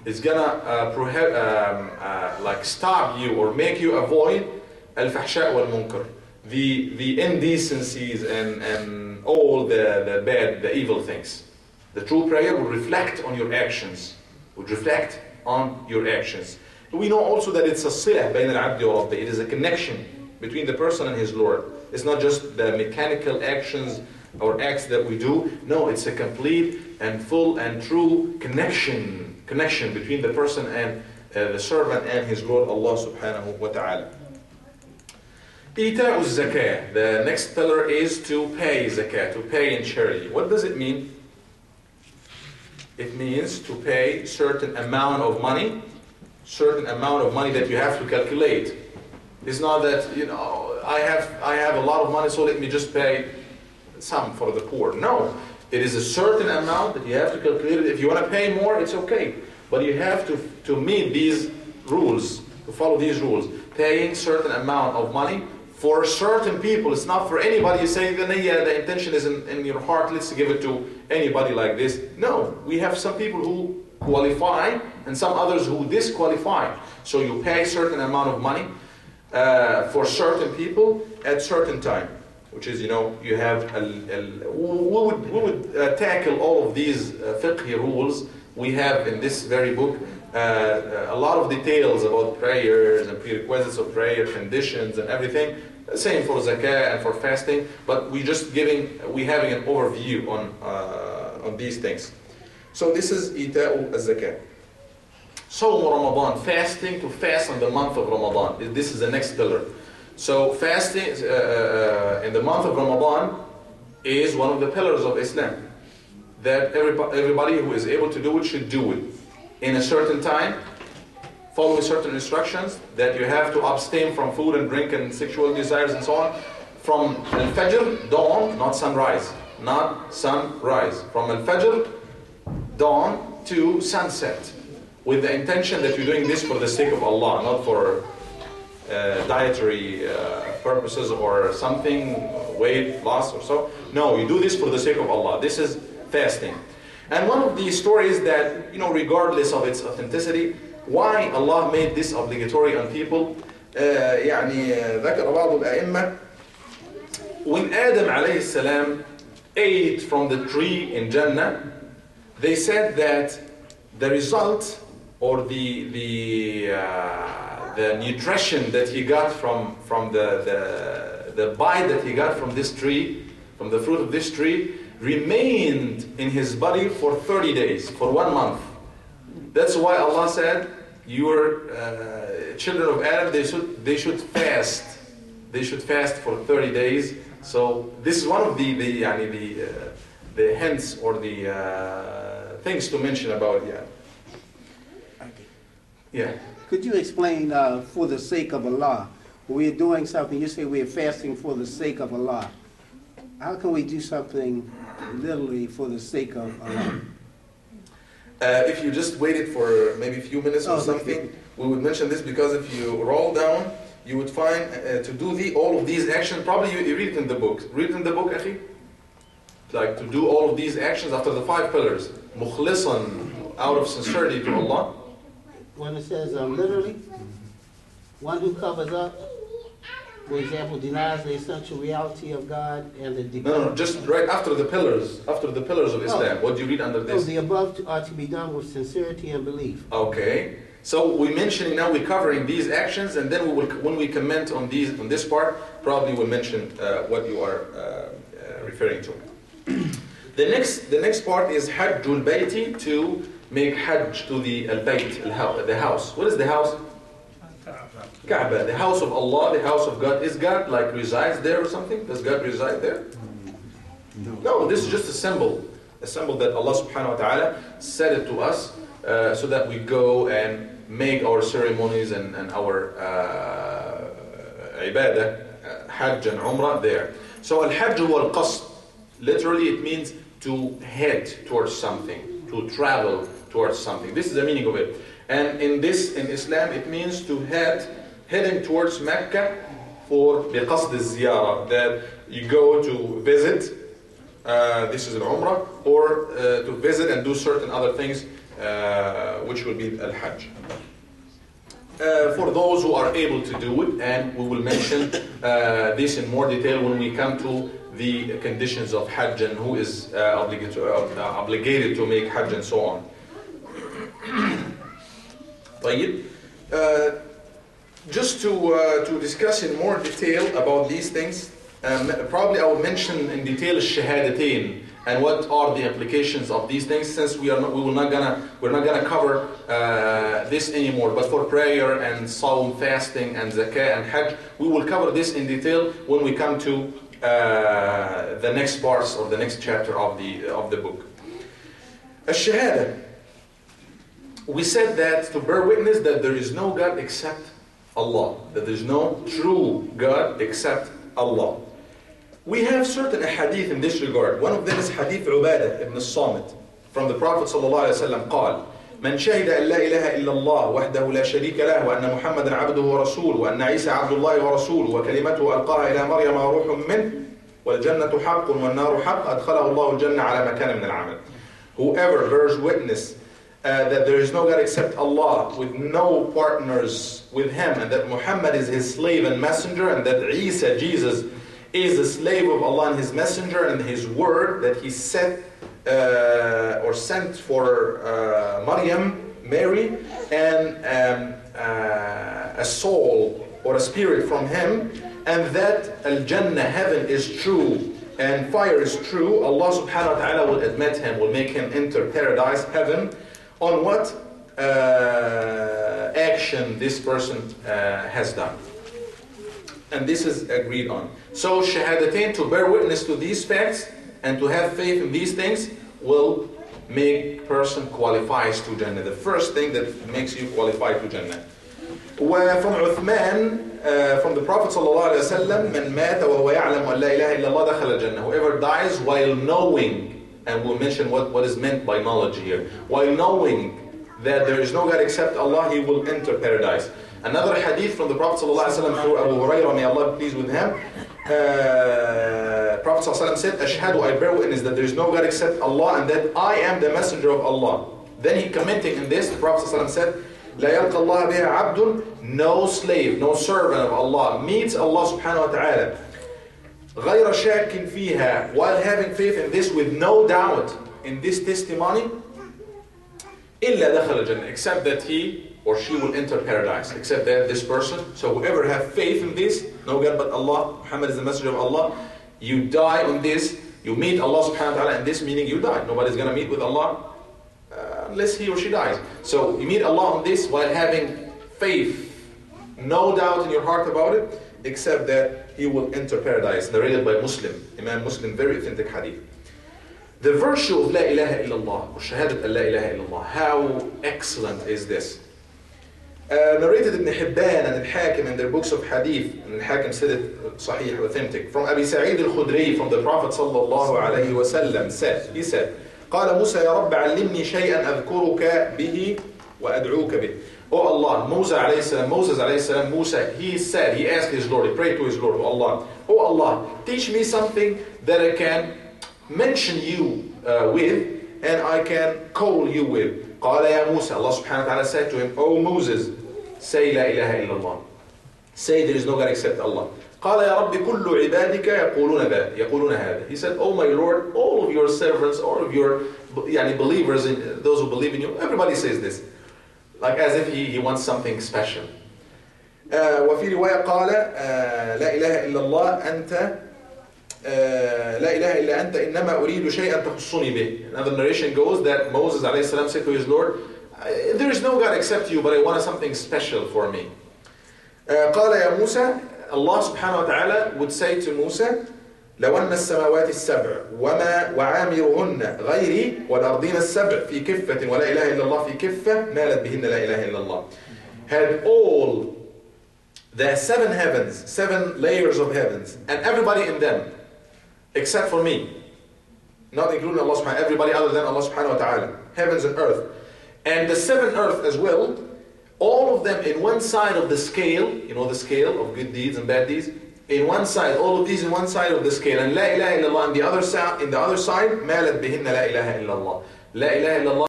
is gonna like stop you or make you avoid al-fahsha wal-munkar, the indecencies and all the bad, the evil things. The true prayer will reflect on your actions, would reflect on your actions. We know also that it's a silah bayn al-abdi wa rabbi. It is a connection between the person and his Lord. It's not just the mechanical actions or acts that we do. No, it's a complete and full and true connection between the person and the servant and his Lord Allah subhanahu wa ta'ala. Ita'u zakah. The next pillar is to pay zakah, to pay in charity. What does it mean? It means to pay certain amount of money that you have to calculate. It's not that, you know, I have a lot of money, so let me just pay some for the poor. No, it is a certain amount that you have to calculate. If you want to pay more, it's okay, but you have to meet these rules, to follow these rules. Paying certain amount of money for certain people. It's not for anybody. You say, the intention is in your heart, let's give it to anybody like this. No, we have some people who qualify and some others who disqualify. So you pay certain amount of money for certain people at certain time, which is, you know, you have we would tackle all of these fiqh rules. We have in this very book a lot of details about prayers and prerequisites of prayer, conditions and everything. Same for zakah and for fasting, but we having an overview on these things. So this is ita'u az-zakah. Sawm Ramadan, fasting, to fast on the month of Ramadan. This is the next pillar. So fasting in the month of Ramadan is one of the pillars of Islam. That everybody who is able to do it should do it in a certain time, following certain instructions, that you have to abstain from food and drink and sexual desires and so on, from al-fajr, dawn, not sunrise, from al-fajr, dawn to sunset, with the intention that you're doing this for the sake of Allah, not for dietary purposes or something, weight loss or so. No, you do this for the sake of Allah. This is fasting. And one of the stories that, you know, regardless of its authenticity, why Allah made this obligatory on people, ذكر بعض الأئمة, when Adam alayhi salam ate from the tree in Jannah, they said that the result or the nutrition that he got from the bite that he got from this tree, from the fruit of this tree, remained in his body for 30 days, for 1 month. That's why Allah said, your children of Adam, they should fast. They should fast for 30 days. So this is one of the hints or the things to mention about Yeah. Could you explain for the sake of Allah? We're doing something, you say we're fasting for the sake of Allah. How can we do something literally for the sake of Allah? If you just waited for maybe a few minutes or something, we would mention this, because if you roll down, you would find to do all of these actions, probably you read it in the book. Read it in the book, Akhi. Like to do all of these actions after the 5 pillars. Mukhlisan, out of sincerity to Allah. When it says literally, one who covers up, for example, denies the essential reality of God and the No, just right after the pillars of Islam. What do you read under this? No, the above are to be done with sincerity and belief. Okay. So we're mentioning now, we're covering these actions, and then we will, when we comment on this part, probably we'll mention what you are referring to. The next part is Hajjul Bayti, to make Hajj to the Al-Bayt, the house. What is the house? Kaaba, the house of Allah, the house of God. Is God like resides there or something? Does God reside there? No, this is just a symbol that Allah subhanahu wa ta'ala said it to us so that we go and make our ceremonies and our ibadah, Hajj and Umrah there. So Al-Hajj huwa al-qasd. Literally it means to head towards something, to travel towards something. This is the meaning of it. And in Islam it means to heading towards Mecca for biqasd al-ziyarah, that you go to visit, this is an Umrah, or to visit and do certain other things which will be Al-Hajj. For those who are able to do it, and we will mention this in more detail when we come to the conditions of Hajj and who is obligated to make Hajj and so on. طيب. Just to discuss in more detail about these things, probably I will mention in detail Shahadatain and what are the applications of these things, since we're not gonna cover this anymore. But for prayer and Sawm, fasting and Zakah and Hajj, we will cover this in detail when we come to the next parts or the next chapter of the book. Ash-Shahada. We said that to bear witness that there is no God except Allah, that there is no true God except Allah. We have certain hadith in this regard. One of them is hadith Ubadah ibn al-Samit from the Prophet ﷺ قال: من شهد أن لا إله إلا الله وحده لا شريك له وأن محمدا عبده ورسوله وأن عيسى عبد الله ورسوله وكلمته ألقاها إلى مريم وروح منه والجنة حق والنار حق أدخله الله الجنة على ما كان من العمل. Whoever bears witness that there is no God except Allah, with no partners with Him, and that Muhammad is His slave and messenger, and that Isa, Jesus, is a slave of Allah and His messenger, and His word that He set or sent for Maryam, Mary, and a soul or a spirit from Him, and that Al-Jannah, heaven, is true and fire is true, Allah subhanahu wa ta'ala will admit him, will make him enter paradise, heaven, on what action this person has done. And this is agreed on. So Shahadatain, to bear witness to these facts and to have faith in these things, will make person qualifies to Jannah. The first thing that makes you qualify to Jannah. From Uthman, from the Prophet ﷺ, من مات وهو يعلم أن لا إله إلا الله دخل الجنة. Whoever dies while knowing, and we'll mention what is meant by knowledge here, while knowing that there is no God except Allah, he will enter paradise. Another hadith from the Prophet ﷺ through Abu Hurairah, may Allah be pleased with him. Prophet ﷺ said, Ashhadu, I bear witness that there is no God except Allah and that I am the messenger of Allah. Then he commenting in this, the Prophet ﷺ said, لا يلقى الله بها عبد, no slave, no servant of Allah meets Allah subhanahu wa ta'ala غير شاك فيها, while having faith in this with no doubt in this testimony, إلا دخل الجنة, except that he or she will enter paradise, except that this person. So whoever have faith in this, no God but Allah, Muhammad is the messenger of Allah, you die on this, you meet Allah subhanahu wa ta'ala in this, meaning you die. Nobody's going to meet with Allah unless he or she dies. So you meet Allah on this while having faith, no doubt in your heart about it, except that he will enter paradise. Narrated by Muslim, Imam Muslim, very authentic hadith. The virtue of La ilaha illallah, or Shahadat La ilaha illallah, how excellent is this? Narrated Ibn Hibban and Al-Hakim in their books of hadith, and Al-Hakim said it sahih, authentic, from Abi Sa'id Al-Khudri, from the Prophet sallallahu alayhi wa sallam, he said, قال موسى يا رب علمني شيئا أذكرك به وأدعوك به. Oh Allah, Moses alayhi salam, Musa, he said, he asked his Lord, he prayed to his Lord, oh Allah, teach me something that I can mention you with, and I can call you with. قال يا موسى, Allah subhanahu wa ta'ala said to him, oh Moses, say La ilaha illallah. Say there is no God except Allah. قال يا رب كل عبادك يقولون هذا. He said, oh my Lord, all of your servants, all of your believers, those who believe in you, everybody says this. Like as if he wants something special. وفي رواية قال لا إله إلا الله أنت لا إله إلا أنت إنما أريد شيئا تخصني به. Another narration goes that Moses alayhi salam said to his Lord, there is no God except you, but I want something special for me. قال يا موسى, Allah subhanahu wa ta'ala would say to Musa, لو أن السماوات السبع وعامرهن غيري والأرضين السبع في كفة ولا إله إلا الله في كفة مالت بهن لا إله إلا الله. Had all the 7 heavens, 7 layers of heavens, and everybody in them, except for me, not including Allah subhanahu wa ta'ala, everybody other than Allah subhanahu wa ta'ala, heavens and earth, and the 7 earth as well, all of them in one side of the scale, you know the scale of good deeds and bad deeds, in one side, all of these in one side of the scale, and La ilaha illallah in the other side, مالت بهن لا إله إلا الله. La ilaha illallah